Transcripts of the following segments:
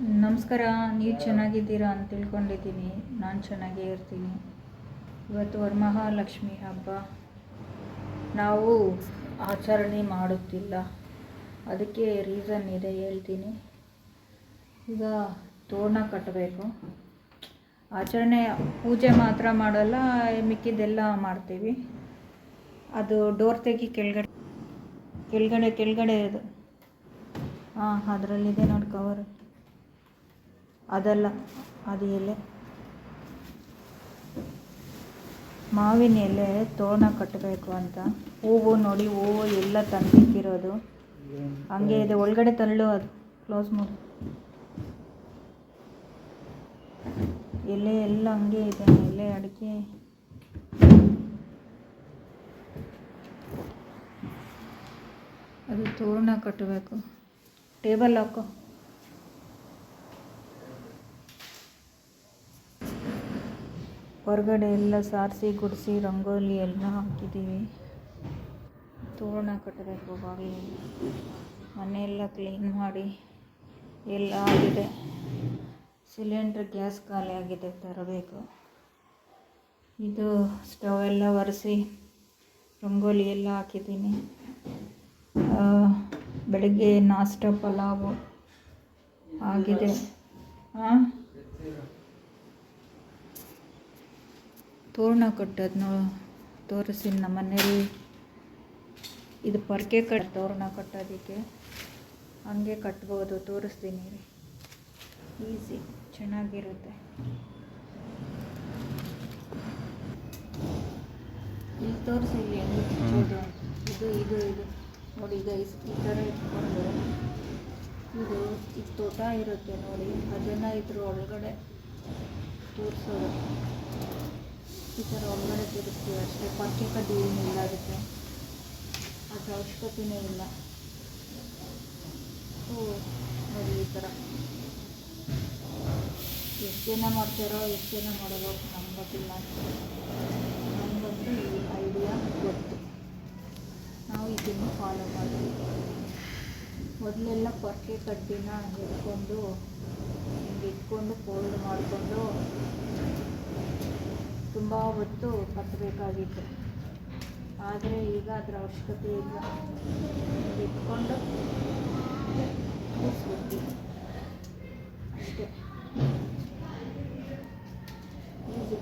ನಮಸ್ಕಾರ. ನೀವು ಚೆನ್ನಾಗಿದ್ದೀರಾ ಅಂತ ತಿಳ್ಕೊಂಡಿದ್ದೀನಿ. ನಾನು ಚೆನ್ನಾಗೇ ಇರ್ತೀನಿ. ಇವತ್ತು ವರಮಹಾಲಕ್ಷ್ಮಿ ಹಬ್ಬ. ನಾವು ಆಚರಣೆ ಮಾಡುತ್ತಿಲ್ಲ, ಅದಕ್ಕೆ ರೀಸನ್ ಇದೆ, ಹೇಳ್ತೀನಿ. ಈಗ ತೋರಣ ಕಟ್ಟಬೇಕು. ಆಚರಣೆ ಪೂಜೆ ಮಾತ್ರ ಮಾಡಲ್ಲ, ಮಿಕ್ಕಿದ್ದೆಲ್ಲ ಮಾಡ್ತೀವಿ. ಅದು ಡೋರ್ ತೆಗಿ, ಕೆಳಗಡೆ ಅದು ಅದರಲ್ಲಿದೆ ನೋಡಿ ಕವರ್. ಅದಲ್ಲ, ಅದು ಎಲೆ, ಮಾವಿನ ಎಲೆ ತೋರಣ ಕಟ್ಟಬೇಕು ಅಂತ. ಹೂವು ನೋಡಿ, ಹೂವು ಎಲ್ಲ ತಂದಿಕ್ಕಿರೋದು ಹಂಗೆ ಇದೆ. ಒಳಗಡೆ ತಳ್ಳು, ಅದು ಕ್ಲೋಸ್ ಮಾಡಿ. ಎಲೆ ಎಲ್ಲ ಹಂಗೆ ಇದೆ, ಎಲೆ ಅಡಿಕೆ. ಅದು ತೋರಣ ಕಟ್ಟಬೇಕು. ಟೇಬಲ್ ಹಾಕೋ. ಹೊರಗಡೆ ಎಲ್ಲ ಸಾರಿಸಿ ಗುಡಿಸಿ ರಂಗೋಲಿ ಎಲ್ಲ ಹಾಕಿದ್ದೀವಿ. ತೋರಣ ಕಟ್ಟಬೇಕು. ಬಾಗಿಲಿಗೆ ಮನೆಯೆಲ್ಲ ಕ್ಲೀನ್ ಮಾಡಿ ಎಲ್ಲ ಆಗಿದೆ. ಸಿಲಿಂಡ್ರ್ ಗ್ಯಾಸ್ ಖಾಲಿ ಆಗಿದೆ, ತರಬೇಕು. ಇದು ಸ್ಟವ್ ಎಲ್ಲ ಒರೆಸಿ ರಂಗೋಲಿ ಎಲ್ಲ ಹಾಕಿದ್ದೀನಿ. ಬೆಳಗ್ಗೆ ನಾಷ್ಟ ಪಲಾವು ಆಗಿದೆ. ತೋರಣ ಕಟ್ಟೋದು ತೋರಿಸಿ. ನಮ್ಮ ಮನೇಲಿ ಇದು ಪೊರ್ಕೆ ತೋರಣ ಕಟ್ಟೋದಕ್ಕೆ ಹಂಗೆ ಕಟ್ಬೋದು, ತೋರಿಸ್ತೀನಿ ರೀ. ಈಸಿ, ಚೆನ್ನಾಗಿರುತ್ತೆ. ಇಲ್ಲಿ ತೋರಿಸಿ, ಇಲ್ಲಿ ಹೆಂಗೆ ಹಚ್ಚೋದು ಅಂತ. ಇದು ನೋಡಿ. ಈಗ ಈ ಥರ ಇಟ್ಕೊಂಡು ಇದು ತೋಟ ಇರುತ್ತೆ ನೋಡಿ, ಅದನ್ನು ಇದ್ರ ಒಳಗಡೆ ತೋರಿಸೋದು. ಈ ಥರ ಒಳಗಡೆ ತೋರಿಸ್ತೀವಿ ಅಷ್ಟೇ. ಪಕ್ಕೆ ಕಡ್ಡಿ ಏನಿಲ್ಲ ಅದಕ್ಕೆ, ಅದು ಅವಶ್ಯಕತೆಯೇ ಇಲ್ಲ. ನೋಡಿ, ಈ ಥರ ಎಷ್ಟು ಜನ ಮಾಡ್ತಾರೋ ಎಷ್ಟು ಜನ ಮಾಡೋದು ನಮ್ಗೆ ಗೊತ್ತಿಲ್ಲ. ನಮಗಂತೂ ಈ ಐಡಿಯಾ ಗೊತ್ತು, ನಾವು ಇದನ್ನು ಫಾಲೋ ಮಾಡ್ತೀವಿ. ಮೊದಲೆಲ್ಲ ಪೊರ್ಕೆ ಕಡ್ಡಿನ ಹಿಡ್ಕೊಂಡು ಹಿಂಗೆ ಇಟ್ಕೊಂಡು ಫೋಲ್ಡ್ ಮಾಡಿಕೊಂಡು ತುಂಬ ಹೊತ್ತು ಕಟ್ಟಬೇಕಾಗಿತ್ತು. ಆದರೆ ಈಗ ಅದರ ಅವಶ್ಯಕತೆ ಇಲ್ಲ. ಇಟ್ಕೊಂಡು ಕೂರಿಸ್ಬಿಡ್ತೀವಿ ಅಷ್ಟೇ. ಈಸಿ.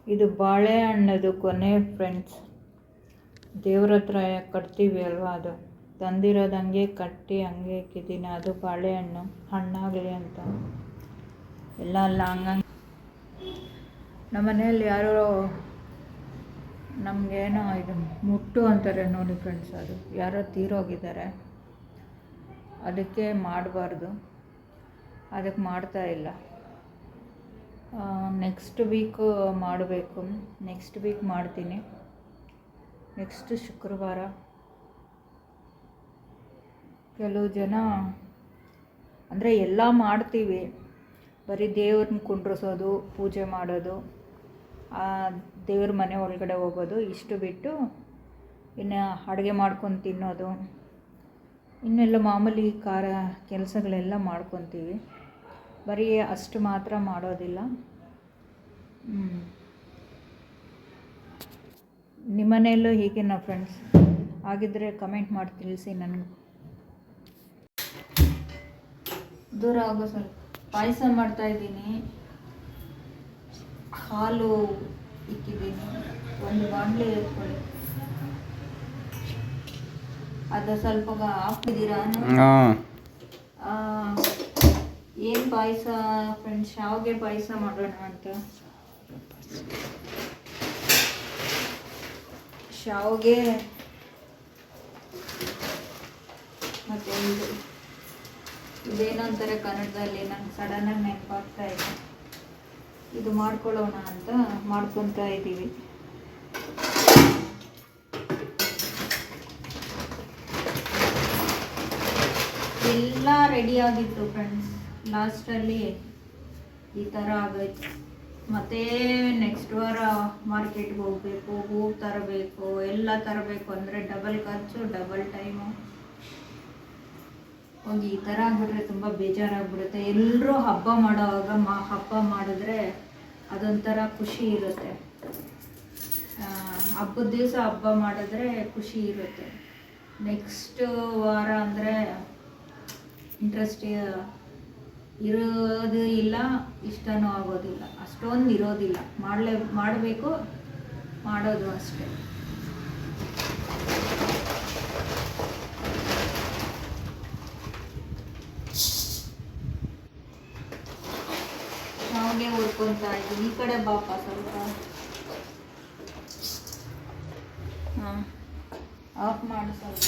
ಇದು ಬಾಳೆಹಣ್ಣದು ಕೊನೆ ಫ್ರೆಂಡ್ಸ್. ದೇವ್ರ ಹತ್ರ ಕಟ್ತೀವಿ ಅಲ್ವಾ, ಅದು ತಂದಿರೋದು ಹಂಗೆ ಕಟ್ಟಿ ಹಂಗೆ ಇಕ್ಕಿದ್ದೀನಿ. ಅದು ಬಾಳೆಹಣ್ಣು ಹಣ್ಣಾಗಲಿ ಅಂತ ಎಲ್ಲ ಅಲ್ಲ, ಹಂಗಂಗೆ. ನಮ್ಮ ಮನೆಯಲ್ಲಿ ಯಾರೋ ನಮಗೇನೋ ಇದು ಮುಟ್ಟು ಅಂತಾರೆ ನೋಡಿ ಫ್ರೆಂಡ್ಸ್, ಅದು ಯಾರೋ ತೀರೋಗಿದ್ದಾರೆ. ಅದಕ್ಕೆ ಮಾಡಬಾರ್ದು, ಅದಕ್ಕೆ ಮಾಡ್ತಾಯಿಲ್ಲ. ನೆಕ್ಸ್ಟ್ ವೀಕು ಮಾಡಬೇಕು. ನೆಕ್ಸ್ಟ್ ವೀಕ್ ಮಾಡ್ತೀನಿ. ನೆಕ್ಸ್ಟ್ ಶುಕ್ರವಾರ. ಕೆಲವು ಜನ ಅಂದರೆ ಎಲ್ಲ ಮಾಡ್ತೀವಿ, ಬರೀ ದೇವ್ರನ್ನ ಕುಂಡ್ರಿಸೋದು, ಪೂಜೆ ಮಾಡೋದು, ದೇವ್ರ ಮನೆ ಒಳಗಡೆ ಹೋಗೋದು, ಇಷ್ಟು ಬಿಟ್ಟು ಇನ್ನು ಅಡುಗೆ ಮಾಡ್ಕೊಂಡು ತಿನ್ನೋದು, ಇನ್ನೆಲ್ಲ ಮಾಮೂಲಿ ಕೆಲಸಗಳೆಲ್ಲ ಮಾಡ್ಕೊತೀವಿ. ಬರೀ ಅಷ್ಟು ಮಾತ್ರ ಮಾಡೋದಿಲ್ಲ. ನಿಮ್ಮ ಮನೆಯಲ್ಲೂ ಹೀಗೇನಾ ಫ್ರೆಂಡ್ಸ್? ಹಾಗಿದ್ದರೆ ಕಮೆಂಟ್ ಮಾಡಿ ತಿಳಿಸಿ ನನಗೆ. ದೂರ ಆಗೋ ಸ್ವಲ್ಪ. ಪಾಯಸ ಮಾಡ್ತಾಯಿದ್ದೀನಿ. ಹಾಲು ಇಕ್ಕಿದ್ದೀನಿ. ಒಂದು ಬಾಣಲೆ ಎತ್ಕೊಳ್ಳಿ. ಅದು ಸ್ವಲ್ಪ ಹಾಕ್ತಿದ್ದೀರಾ? ಏನು ಪಾಯಸ ಫ್ರೆಂಡ್ಸ್? ಶಾವಿಗೆ ಪಾಯಸ ಮಾಡೋಣ ಅಂತ. ಶಾವಿಗೆ ಮತ್ತು ಇದೇನೋ ಅಂತಾರೆ ಕನ್ನಡದಲ್ಲಿ, ನಂಗೆ ಸಡನ್ನಾಗಿ ನೆನಪಾಗ್ತಾ ಇದೆ. ಇದು ಮಾಡ್ಕೊಳ್ಳೋಣ ಅಂತ ಮಾಡ್ಕೊತಾ ಇದ್ದೀವಿ. ಎಲ್ಲ ರೆಡಿ ಆಗಿತ್ತು ಫ್ರೆಂಡ್ಸ್. ಲಾಸ್ಟಲ್ಲಿ ಈ ಥರ ಆಗೋಯ್ತು. ಮತ್ತೆ ನೆಕ್ಸ್ಟ್ ವಾರ ಮಾರ್ಕೆಟ್ಗೆ ಹೋಗಬೇಕು, ಹೂವು ತರಬೇಕು, ಎಲ್ಲ ತರಬೇಕು ಅಂದರೆ ಡಬಲ್ ಖರ್ಚು, ಡಬಲ್ ಟೈಮು. ಹೋಗಿ ಈ ಥರ ಆಗ್ಬಿಟ್ರೆ ತುಂಬ ಬೇಜಾರಾಗ್ಬಿಡುತ್ತೆ. ಎಲ್ಲರೂ ಹಬ್ಬ ಮಾಡೋವಾಗ ಹಬ್ಬ ಮಾಡಿದ್ರೆ ಅದೊಂಥರ ಖುಷಿ ಇರುತ್ತೆ. ಹಬ್ಬದ ದಿವಸ ಹಬ್ಬ ಮಾಡಿದ್ರೆ ಖುಷಿ ಇರುತ್ತೆ. ನೆಕ್ಸ್ಟ್ ವಾರ ಅಂದರೆ ಇಂಟ್ರೆಸ್ಟ್ ಇರೋದು ಇಲ್ಲ, ಇಷ್ಟನೂ ಆಗೋದಿಲ್ಲ, ಅಷ್ಟೊಂದು ಇರೋದಿಲ್ಲ. ಮಾಡಬೇಕು, ಮಾಡೋದು ಅಷ್ಟೇ. ಶಾವಿಗೆ ಹುರ್ಕೊತಾ ಇದ್ದೀನಿ. ಈ ಕಡೆ ಬಾಪ ಸ್ವಲ್ಪ. ಹಾಂ, ಆಫ್ ಮಾಡು ಸ್ವಲ್ಪ.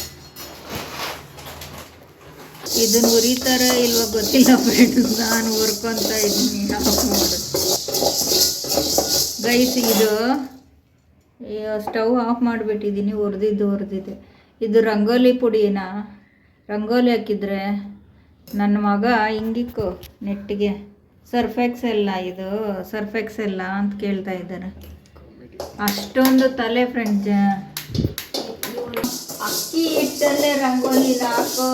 ಇದನ್ನು ಉರಿತಾರ ಇಲ್ವ ಗೊತ್ತಿಲ್ಲ ಫ್ರೆಂಡ್ಸ್, ನಾನು ಹುರ್ಕೊತಾ ಇದ್ದೀನಿ. ಆಫ್ ಮಾಡು ಗೈಸ್. ಇದು ಸ್ಟವ್ ಆಫ್ ಮಾಡಿಬಿಟ್ಟಿದ್ದೀನಿ. ಹುರಿದಿದೆ. ಇದು ರಂಗೋಲಿ ಪುಡಿನ ರಂಗೋಲಿ ಹಾಕಿದರೆ ನನ್ನ ಮಗ ಹಿಂಗಿಕ್ಕು ನೆಟ್ಟಿಗೆ ಸರ್ಫೆಕ್ಸೆಲ್ಲ, ಇದು ಸರ್ಫೆಕ್ಸೆಲ್ಲ ಅಂತ ಕೇಳ್ತಾ ಇದ್ದಾರೆ. ಅಷ್ಟೊಂದು ತಲೆ ಫ್ರೆಂಡ್ಸ್. ಅಕ್ಕಿ ಹಿಟ್ಟಲ್ಲೇ ರಂಗೋಲಿನ ಹಾಕೋ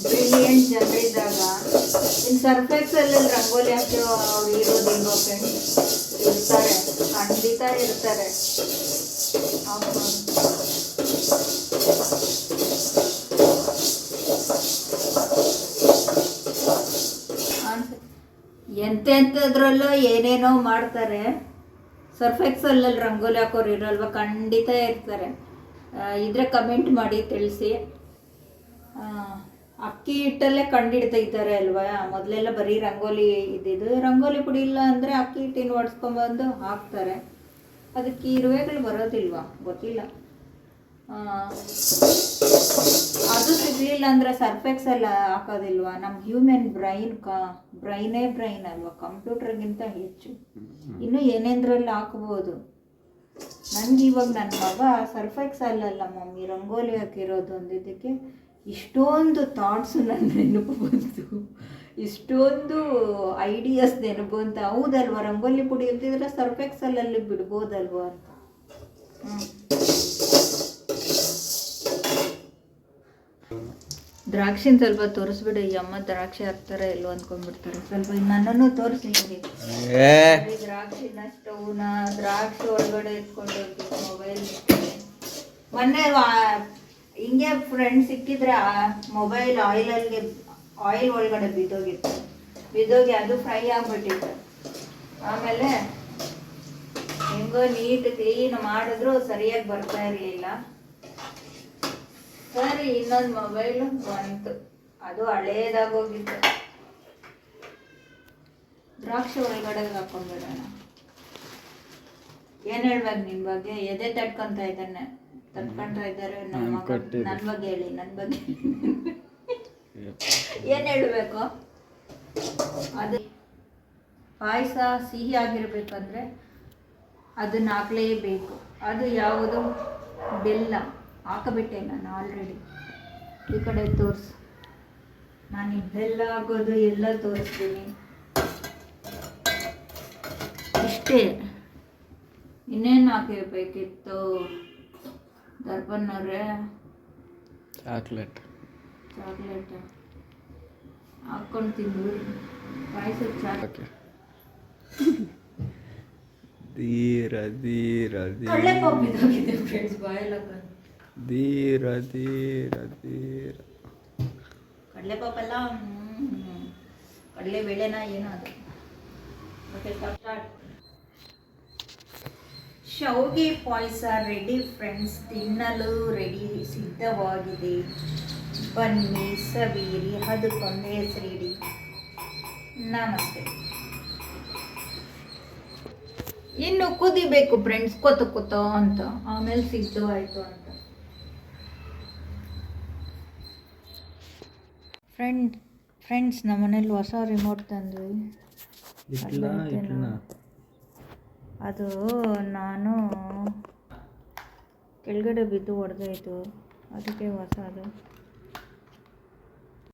ಬ್ರಿಲಿಯಂಟ್ ಜನರಿದ್ದಾಗ ಇನ್ನು ಸರ್ಫೆಕ್ಸಲ್ಲಿ ರಂಗೋಲಿ ಹಾಕೋ ಅವ್ರು ಇರೋದಿಲ್ವೋ ಫ್ರೆಂಡ್ಸ್? ಇರ್ತಾರೆ, ಖಂಡಿತ ಇರ್ತಾರೆ. ಎಂತೆಂಥದ್ರಲ್ಲೂ ಏನೇನೋ ಮಾಡ್ತಾರೆ. ಸರ್ಫೆಕ್ಸಲ್ಲಿ ರಂಗೋಲಿ ಹಾಕೋರು ಇರಲ್ವ? ಖಂಡಿತ ಇರ್ತಾರೆ. ಇದ್ರೆ ಕಮೆಂಟ್ ಮಾಡಿ ತಿಳಿಸಿ. ಅಕ್ಕಿ ಹಿಟ್ಟಲ್ಲೇ ಕಂಡಿಡ್ತಾ ಇದ್ದಾರೆ ಅಲ್ವಾ? ಮೊದಲೆಲ್ಲ ಬರೀ ರಂಗೋಲಿ ಇದ್ದಿದ್ದು. ರಂಗೋಲಿ ಪುಡಿ ಇಲ್ಲ ಅಂದರೆ ಅಕ್ಕಿ ಹಿಟ್ಟಿನ ಒಡ್ಸ್ಕೊಂಬಂದು ಹಾಕ್ತಾರೆ. ಅದಕ್ಕೆ ಇರುವೆಗಳು ಬರೋದಿಲ್ವಾ? ಗೊತ್ತಿಲ್ಲ. ಅದು ಸಿಗಲಿಲ್ಲ ಅಂದರೆ ಸರ್ಫೆಕ್ಸೆಲ್ಲ ಹಾಕೋದಿಲ್ವಾ? ನಮ್ಮ ಹ್ಯೂಮನ್ ಬ್ರೈನೇ ಬ್ರೈನ್ ಅಲ್ವಾ? ಕಂಪ್ಯೂಟರ್ಗಿಂತ ಹೆಚ್ಚು. ಇನ್ನೂ ಏನೇಂದ್ರಲ್ಲಿ ಹಾಕ್ಬೋದು. ನನಗೆ ಇವಾಗ ನನ್ನ ಮಗ ಸರ್ಫೆಕ್ಸಲ್ಲ ಮಮ್ಮಿ ರಂಗೋಲಿ ಹಾಕಿರೋದು ಅಂದಿದ್ದಕ್ಕೆ ಇಷ್ಟೊಂದು ಥಾಟ್ಸು ನನ್ನ ನೆನಪು ಬಂತು, ಇಷ್ಟೊಂದು ಐಡಿಯಾಸ್ ನೆನಪು ಅಂತ. ಹೌದಲ್ವ? ರಂಗೋಲಿ ಪುಡಿ ಇರ್ತಿದ್ರೆ ಸರ್ಫೆಕ್ಸಲ್ಲಿ ಬಿಡ್ಬೋದಲ್ವ ಅಂತ. ದ್ರಾಕ್ಷಿನ ಸ್ವಲ್ಪ ತೋರಿಸ್ಬಿಡು. ಈ ಅಮ್ಮ ದ್ರಾಕ್ಷಿ ಹಾಕ್ತಾರೆ ಎಲ್ಲೋ ಅಂದ್ಕೊಂಡ್ಬಿಡ್ತಾರೆ. ಸ್ವಲ್ಪ ನನ್ನನ್ನು ತೋರಿಸಿ. ದ್ರಾಕ್ಷಿನ ಸ್ಟವ್ನ ದ್ರಾಕ್ಷಿ ಒಳಗಡೆ ಎತ್ಕೊಂಡು ಹೋಗ್ತೀವಿ. ಮೊಬೈಲ್ ಮೊನ್ನೆ ಹಿಂಗೆ ಫ್ರೆಂಡ್ ಸಿಕ್ಕಿದ್ರೆ ಮೊಬೈಲ್ ಆಯಿಲ್ ಒಳಗಡೆ ಬಿದ್ದೋಗಿ ಅದು ಫ್ರೈ ಆಗಿಬಿಟ್ಟಿತ್ತು. ಆಮೇಲೆ ಹೆಂಗೋ ನೀಟ್ ಕ್ಲೀನ್ ಮಾಡಿದ್ರು ಸರಿಯಾಗಿ ಬರ್ತಾ ಇರಲಿಲ್ಲ. ಸರಿ, ಇನ್ನೊಂದು ಮೊಬೈಲು ಬಂತು, ಅದು ಹಳೇದಾಗೋಗಿತ್ತು. ದ್ರಾಕ್ಷಿ ಒಳಗಡೆ ಹಾಕೊಂಡ್ಬಿಡೋಣ. ಏನು ಹೇಳ್ಬೇಕು ನಿಮ್ಮ ಬಗ್ಗೆ? ಎದೆ ತಟ್ಕೊತಾ ಇದ್ದಾನೆ, ತಟ್ಕೊತಾ ಇದ್ದಾರೆ ನನ್ನ ಬಗ್ಗೆ ಹೇಳಿ. ಏನು ಹೇಳಬೇಕು? ಅದು ಪಾಯಸ ಸಿಹಿ ಆಗಿರ್ಬೇಕಂದ್ರೆ ಅದನ್ನ ಹಾಕ್ಲೇಬೇಕು. ಅದು ಯಾವುದು? ಬೆಲ್ಲ ಹಾಕಬಿಟ್ಟೆ ನಾನು ಆಲ್ರೆಡಿ. ಈ ಕಡೆ ತೋರಿಸು. ನಾನು ಈ ಬೆಲ್ಲ ಹಾಕೋದು ಎಲ್ಲ ತೋರಿಸ್ತೀನಿ. ಇಷ್ಟೇ, ಇನ್ನೇನು ಹಾಕಿರ್ಬೇಕಿತ್ತು ದರ್ಪನ್ನವ್ರೆ? ಚಾಕ್ಲೇಟ್ ಹಾಕ್ಕೊಂಡು ತಿಂದು ಪಾಯಸ ಚಾಕ್ ಧೀರ ಫ್ರೆಂಡ್ಸ್. ಬಾಯಲ್ಲ ಧೀರ ಕಡಲೆಪಾಪ ಎಲ್ಲ ಕಡಲೆ ಬೇಳೆನ ಏನೋ ಅದು. ಶಾವಿಗೆ ಪಾಯಸ ರೆಡಿ ಫ್ರೆಂಡ್ಸ್, ತಿನ್ನಲು ರೆಡಿ ಸಿದ್ಧವಾಗಿದೆ. ಬನ್ನಿ ಸವಿಯಿರಿ, ಅದಕ್ಕೊಂದು ಹೆಸರಿಡಿ. ನಮಸ್ತೆ. ಇನ್ನು ಕುದಿಬೇಕು ಫ್ರೆಂಡ್ಸ್, ಕೊತ ಅಂತ, ಆಮೇಲೆ ಸಿದ್ಧವಾಯಿತು ಅಂತ. ಫ್ರೆಂಡ್ಸ್ ನಮ್ಮ ಮನೇಲಿ ಹೊಸ ರಿಮೋಟ್ ತಂದ್ವಿ. ಅದು ನಾನು ಕೆಳಗಡೆ ಬಿದ್ದು ಒಡೆದೋಯ್ತು, ಅದಕ್ಕೆ ಹೊಸದು